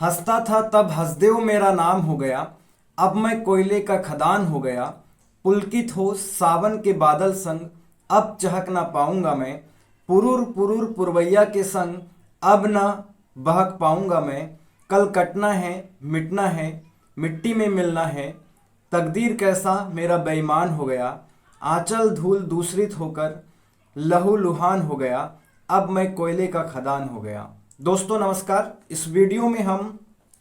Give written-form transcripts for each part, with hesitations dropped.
हंसता था तब हंसदेव मेरा नाम हो गया, अब मैं कोयले का खदान हो गया। पुलकित हो सावन के बादल संग, अब चहक ना पाऊंगा मैं। पुरुर पुरुर पुरवैया के संग, अब ना बहक पाऊंगा मैं। कल कटना है, मिटना है, मिट्टी में मिलना है। तकदीर कैसा मेरा बेईमान हो गया, आंचल धूल दूसरित होकर लहू लुहान हो गया। अब मैं कोयले का खदान हो गया। दोस्तों नमस्कार। इस वीडियो में हम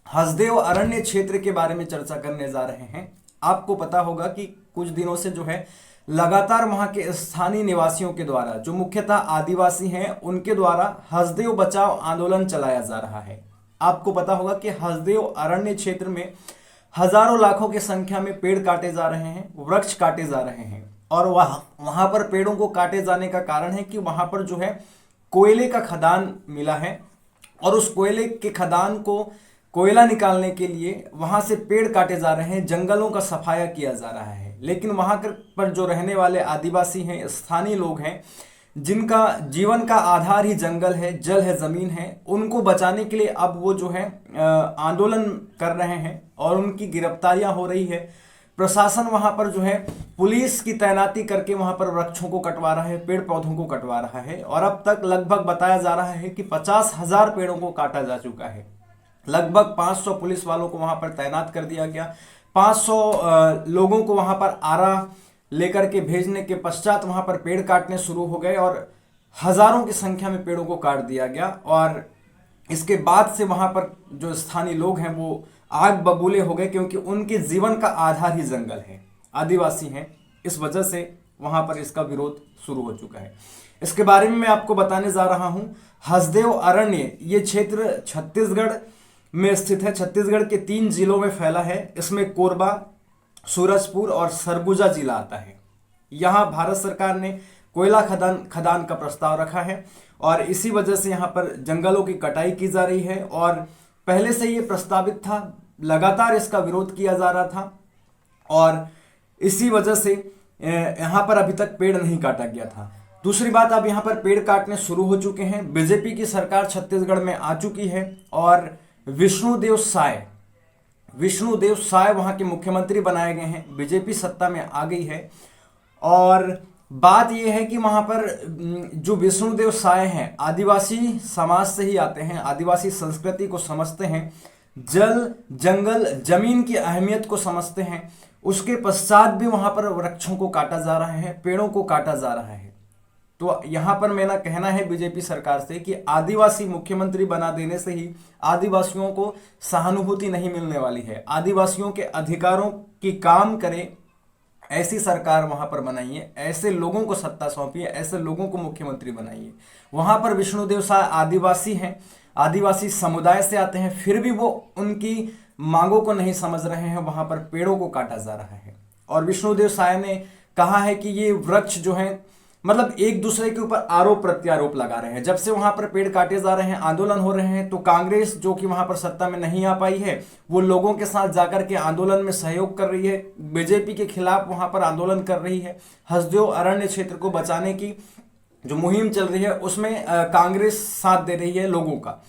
हसदेव अरण्य क्षेत्र के बारे में चर्चा करने जा रहे हैं। आपको पता होगा कि कुछ दिनों से जो है लगातार वहां के स्थानीय निवासियों के द्वारा, जो मुख्यतः आदिवासी हैं, उनके द्वारा हसदेव बचाओ आंदोलन चलाया जा रहा है। आपको पता होगा कि हसदेव अरण्य क्षेत्र में हजारों लाखों की संख्या में पेड़ काटे जा रहे हैं, वृक्ष काटे जा रहे हैं। और वहां पर पेड़ों को काटे जाने का कारण है कि वहां पर जो है कोयले का खदान मिला है, और उस कोयले के खदान को कोयला निकालने के लिए वहां से पेड़ काटे जा रहे हैं, जंगलों का सफाया किया जा रहा है। लेकिन वहां पर जो रहने वाले आदिवासी हैं, स्थानीय लोग हैं, जिनका जीवन का आधार ही जंगल है, जल है, जमीन है, उनको बचाने के लिए अब वो जो है आंदोलन कर रहे हैं और उनकी गिरफ्तारियां हो रही है। प्रशासन वहां पर जो है पुलिस की तैनाती करके वहां पर वृक्षों को कटवा रहा है, पेड़ पौधों को कटवा रहा है। और अब तक लगभग बताया जा रहा है कि 50,000 पेड़ों को काटा जा चुका है। लगभग 500 पुलिस वालों को वहां पर तैनात कर दिया गया। 500 लोगों को वहां पर आरा लेकर के भेजने के पश्चात वहां पर पेड़ काटने शुरू हो गए और हजारों की संख्या में पेड़ों को काट दिया गया। और इसके बाद से वहां पर जो स्थानीय लोग हैं वो आग बबूले हो गए, क्योंकि उनके जीवन का आधार ही जंगल है, आदिवासी हैं। इस वजह से वहां पर इसका विरोध शुरू हो चुका है। इसके बारे में मैं आपको बताने जा रहा हूं। हसदेव अरण्य ये क्षेत्र छत्तीसगढ़ में स्थित है। छत्तीसगढ़ के 3 जिलों में फैला है। इसमें कोरबा, सूरजपुर और सरगुजा जिला आता है। यहां भारत सरकार ने कोयला खदान का प्रस्ताव रखा है और इसी वजह से यहां पर जंगलों की कटाई की जा रही है। और पहले से ये प्रस्तावित था, लगातार इसका विरोध किया जा रहा था और इसी वजह से यहां पर अभी तक पेड़ नहीं काटा गया था। दूसरी बात, अब यहां पर पेड़ काटने शुरू हो चुके हैं। बीजेपी की सरकार छत्तीसगढ़ में आ चुकी है और विष्णुदेव साय वहां के मुख्यमंत्री बनाए गए हैं। बीजेपी सत्ता में आ गई है। और बात यह है कि वहां पर जो विष्णुदेव साय हैं, आदिवासी समाज से ही आते हैं, आदिवासी संस्कृति को समझते हैं, जल, जंगल, जमीन की अहमियत को समझते हैं। उसके पश्चात भी वहां पर वृक्षों को काटा जा रहा है, पेड़ों को काटा जा रहा है। तो यहां पर मेरा कहना है बीजेपी सरकार से कि आदिवासी मुख्यमंत्री बना देने से ही आदिवासियों को सहानुभूति नहीं मिलने वाली है। आदिवासियों के अधिकारों की काम करे ऐसी सरकार वहां पर बनाइए, ऐसे लोगों को सत्ता सौंपिए, ऐसे लोगों को मुख्यमंत्री बनाइए। वहां पर विष्णुदेव साय आदिवासी हैं, आदिवासी समुदाय से आते हैं, फिर भी वो उनकी मांगों को नहीं समझ रहे हैं। वहां पर पेड़ों को काटा जा रहा है। और विष्णुदेव साय ने कहा है कि ये वृक्ष जो है, मतलब एक दूसरे के ऊपर आरोप प्रत्यारोप लगा रहे हैं। जब से वहां पर पेड़ काटे जा रहे हैं, आंदोलन हो रहे हैं, तो कांग्रेस जो कि वहां पर सत्ता में नहीं आ पाई है, वो लोगों के साथ जाकर के आंदोलन में सहयोग कर रही है, बीजेपी के खिलाफ वहां पर आंदोलन कर रही है। हसदेव अरण्य क्षेत्र को बचाने की जो मुहिम चल रही है उसमें कांग्रेस साथ दे रही है लोगों का।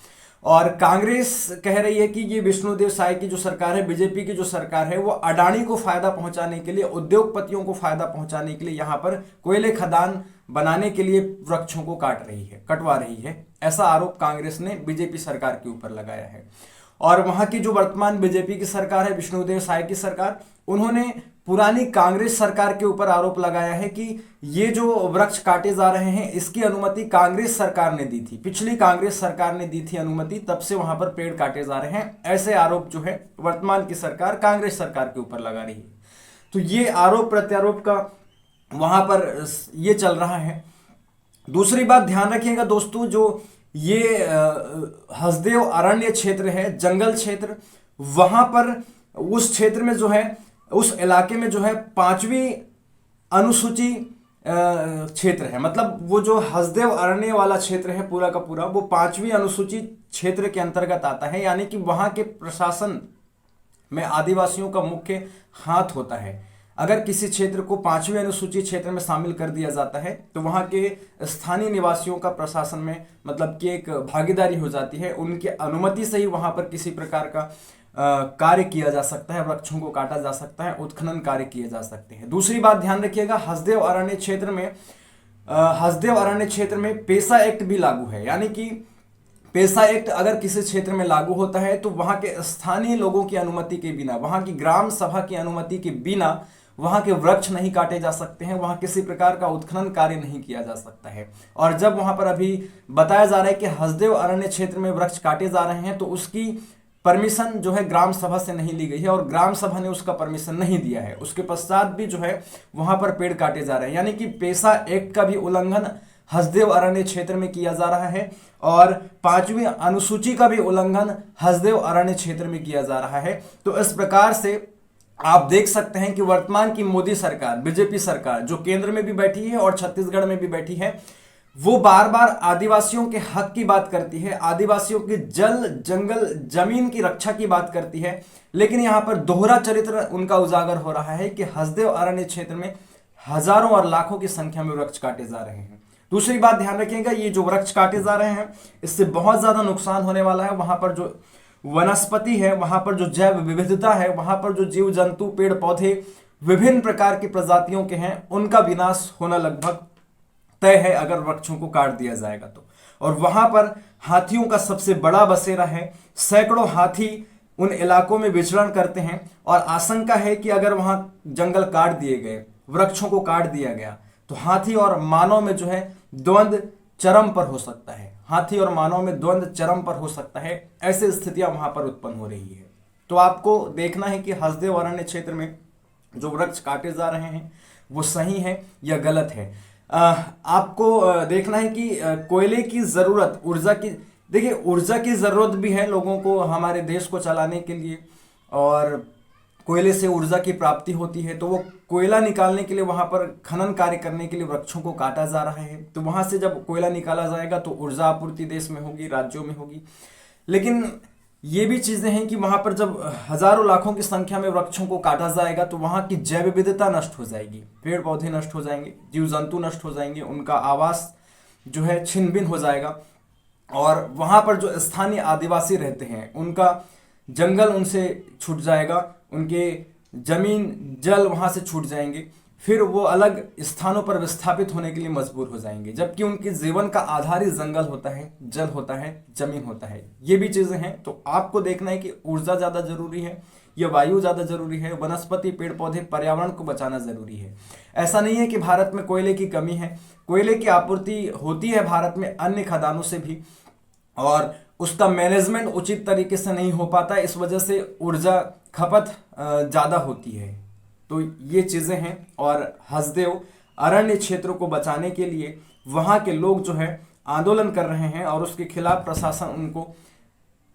और कांग्रेस कह रही है कि ये विष्णुदेव साय की जो सरकार है, बीजेपी की जो सरकार है, वो अडानी को फायदा पहुंचाने के लिए, उद्योगपतियों को फायदा पहुंचाने के लिए यहां पर कोयले खदान बनाने के लिए वृक्षों को काट रही है, कटवा रही है। ऐसा आरोप कांग्रेस ने बीजेपी सरकार के ऊपर लगाया है। और वहां की जो वर्तमान बीजेपी की सरकार है, विष्णुदेव साय की सरकार, उन्होंने पुरानी कांग्रेस सरकार के ऊपर आरोप लगाया है कि ये जो वृक्ष काटे जा रहे हैं इसकी अनुमति कांग्रेस सरकार ने दी थी, पिछली कांग्रेस सरकार ने दी थी अनुमति, तब से वहां पर पेड़ काटे जा रहे हैं। ऐसे आरोप जो है वर्तमान की सरकार कांग्रेस सरकार के ऊपर लगा रही है। तो ये आरोप प्रत्यारोप का वहां पर ये चल रहा है। दूसरी बात ध्यान रखिएगा दोस्तों, जो ये हसदेव अरण्य क्षेत्र है, जंगल क्षेत्र, वहां पर उस क्षेत्र में जो है, उस इलाके में जो है 5वीं अनुसूची क्षेत्र है। मतलब वो जो हसदेव अरण्य वाला क्षेत्र है पूरा का पूरा, वो 5वीं अनुसूची क्षेत्र के अंतर्गत आता है। यानी कि वहां के प्रशासन में आदिवासियों का मुख्य हाथ होता है। अगर किसी क्षेत्र को 5वीं अनुसूची क्षेत्र में शामिल कर दिया जाता है तो वहाँ के स्थानीय निवासियों का प्रशासन में मतलब कि एक भागीदारी हो जाती है। उनकी अनुमति से ही वहाँ पर किसी प्रकार का कार्य किया जा सकता है, वृक्षों को काटा जा सकता है, उत्खनन कार्य किए जा सकते हैं। दूसरी बात ध्यान रखिएगा, हसदेव अरण्य क्षेत्र में पेसा एक्ट भी लागू है। यानी कि पेसा एक्ट अगर किसी क्षेत्र में लागू होता है तो वहां के स्थानीय लोगों की अनुमति के बिना, वहां की ग्राम सभा की अनुमति के बिना वहां के वृक्ष नहीं काटे जा सकते हैं, वहां किसी प्रकार का उत्खनन कार्य नहीं किया जा सकता है। और जब वहां पर अभी बताया जा रहा है कि हसदेव अरण्य क्षेत्र में वृक्ष काटे जा रहे हैं तो उसकी परमिशन जो है ग्राम सभा से नहीं ली गई है और ग्राम सभा ने उसका परमिशन नहीं दिया है। उसके पश्चात भी जो है वहां पर पेड़ काटे जा रहे हैं। यानी कि पेसा एक्ट का भी उल्लंघन हसदेव अरण्य क्षेत्र में किया जा रहा है और 5वीं अनुसूची का भी उल्लंघन हसदेव अरण्य क्षेत्र में किया जा रहा है। तो इस प्रकार से आप देख सकते हैं कि वर्तमान की मोदी सरकार, बीजेपी सरकार, जो केंद्र में भी बैठी है और छत्तीसगढ़ में भी बैठी है, वो बार बार आदिवासियों के हक की बात करती है, आदिवासियों के जल जंगल जमीन की रक्षा की बात करती है, लेकिन यहां पर दोहरा चरित्र उनका उजागर हो रहा है कि हसदेव अरण्य क्षेत्र में हजारों और लाखों की संख्या में वृक्ष काटे जा रहे हैं। दूसरी बात ध्यान रखिएगा, ये जो वृक्ष काटे जा रहे हैं इससे बहुत ज्यादा नुकसान होने वाला है। वहां पर जो वनस्पति है, वहां पर जो जैव विविधता है, वहां पर जो जीव जंतु, पेड़ पौधे विभिन्न प्रकार की प्रजातियों के हैं, उनका विनाश होना लगभग तय है अगर वृक्षों को काट दिया जाएगा तो। और वहां पर हाथियों का सबसे बड़ा बसेरा है, सैकड़ों हाथी उन इलाकों में विचरण करते हैं और आशंका है कि अगर वहां जंगल काट दिए गए, वृक्षों को काट दिया गया तो हाथी और मानव में जो है द्वंद्व चरम पर हो सकता है। हाथी और मानव में द्वंद्व चरम पर हो सकता है, ऐसी स्थितियां वहां पर उत्पन्न हो रही है। तो आपको देखना है कि हसदेव अरण्य क्षेत्र में जो वृक्ष काटे जा रहे हैं वो सही है या गलत है। आपको देखना है कि कोयले की जरूरत, ऊर्जा की, देखिए ऊर्जा की जरूरत भी है लोगों को हमारे देश को चलाने के लिए, और कोयले से ऊर्जा की प्राप्ति होती है। तो वो कोयला निकालने के लिए, वहां पर खनन कार्य करने के लिए वृक्षों को काटा जा रहा है। तो वहां से जब कोयला निकाला जाएगा तो ऊर्जा आपूर्ति देश में होगी, राज्यों में होगी। लेकिन ये भी चीजें हैं कि वहां पर जब हजारों लाखों की संख्या में वृक्षों को काटा जाएगा तो वहां की जैव विविधता नष्ट हो जाएगी, पेड़ पौधे नष्ट हो जाएंगे, जीव जंतु नष्ट हो जाएंगे, उनका आवास जो है छिन्न भिन्न हो जाएगा। और वहां पर जो स्थानीय आदिवासी रहते हैं उनका जंगल उनसे छूट जाएगा, उनके जमीन जल वहां से छूट जाएंगे, फिर वो अलग स्थानों पर विस्थापित होने के लिए मजबूर हो जाएंगे, जबकि उनके जीवन का आधार ही जंगल होता है, जल होता है, जमीन होता है। ये भी चीजें हैं। तो आपको देखना है कि ऊर्जा ज्यादा जरूरी है या वायु ज्यादा जरूरी है, वनस्पति, पेड़ पौधे, पर्यावरण को बचाना जरूरी है। ऐसा नहीं है कि भारत में कोयले की कमी है, कोयले की आपूर्ति होती है भारत में अन्य खदानों से भी, और उसका मैनेजमेंट उचित तरीके से नहीं हो पाता, इस वजह से ऊर्जा खपत ज्यादा होती है। तो ये चीजें हैं। और हसदेव अरण्य क्षेत्रों को बचाने के लिए वहां के लोग जो है आंदोलन कर रहे हैं और उसके खिलाफ प्रशासन उनको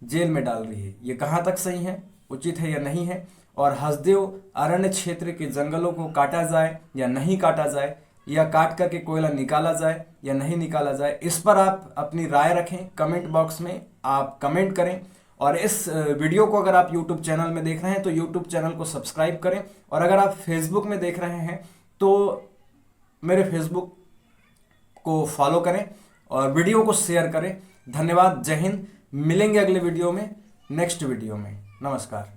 जेल में डाल रही है। ये कहाँ तक सही है, उचित है या नहीं है, और हसदेव अरण्य क्षेत्र के जंगलों को काटा जाए या नहीं काटा जाए, या काट करके कोयला निकाला जाए या नहीं निकाला जाए, इस पर आप अपनी राय रखें। कमेंट बॉक्स में आप कमेंट करें। और इस वीडियो को अगर आप YouTube चैनल में देख रहे हैं तो YouTube चैनल को सब्सक्राइब करें, और अगर आप Facebook में देख रहे हैं तो मेरे Facebook को फॉलो करें और वीडियो को शेयर करें। धन्यवाद, जय हिंद। मिलेंगे अगले वीडियो में, नेक्स्ट वीडियो में। नमस्कार।